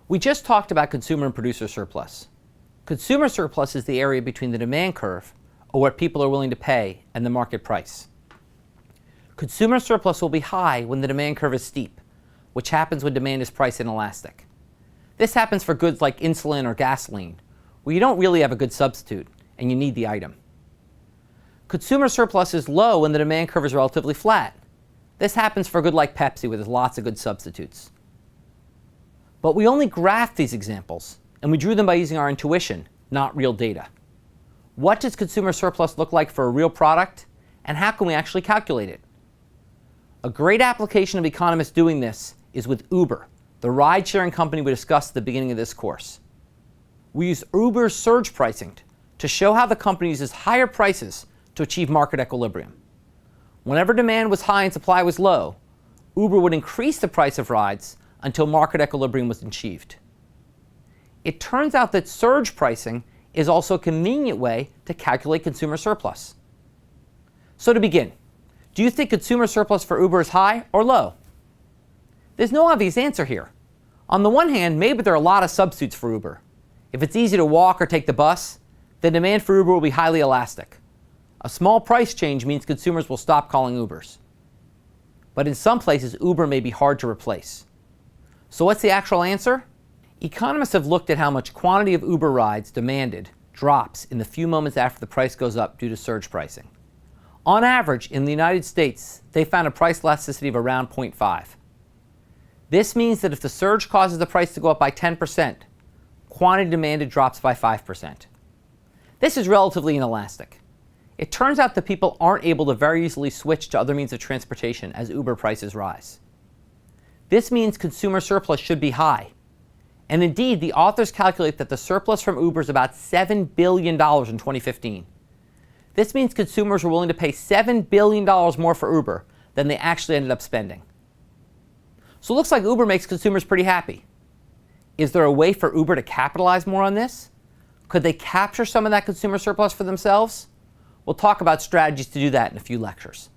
We just talked about consumer and producer surplus. Consumer surplus is the area between the demand curve, or what people are willing to pay, and the market price. Consumer surplus will be high when the demand curve is steep, which happens when demand is price inelastic. This happens for goods like insulin or gasoline, where you don't really have a good substitute and you need the item. Consumer surplus is low when the demand curve is relatively flat. This happens for a good like Pepsi, where there's lots of good substitutes. But we only graphed these examples, and we drew them by using our intuition, not real data. What does consumer surplus look like for a real product, and how can we actually calculate it? A great application of economists doing this is with Uber, the ride-sharing company we discussed at the beginning of this course. We use Uber's surge pricing to show how the company uses higher prices to achieve market equilibrium. Whenever demand was high and supply was low, Uber would increase the price of rides until market equilibrium was achieved. It turns out that surge pricing is also a convenient way to calculate consumer surplus. So to begin, do you think consumer surplus for Uber is high or low? There's no obvious answer here. On the one hand, maybe there are a lot of substitutes for Uber. If it's easy to walk or take the bus, then demand for Uber will be highly elastic. A small price change means consumers will stop calling Ubers. But in some places, Uber may be hard to replace. So what's the actual answer? Economists have looked at how much quantity of Uber rides demanded drops in the few moments after the price goes up due to surge pricing. On average, in the United States, they found a price elasticity of around 0.5. This means that if the surge causes the price to go up by 10%, quantity demanded drops by 5%. This is relatively inelastic. It turns out that people aren't able to very easily switch to other means of transportation as Uber prices rise. This means consumer surplus should be high. And indeed, the authors calculate that the surplus from Uber is about $7 billion in 2015. This means consumers were willing to pay $7 billion more for Uber than they actually ended up spending. So it looks like Uber makes consumers pretty happy. Is there a way for Uber to capitalize more on this? Could they capture some of that consumer surplus for themselves? We'll talk about strategies to do that in a few lectures.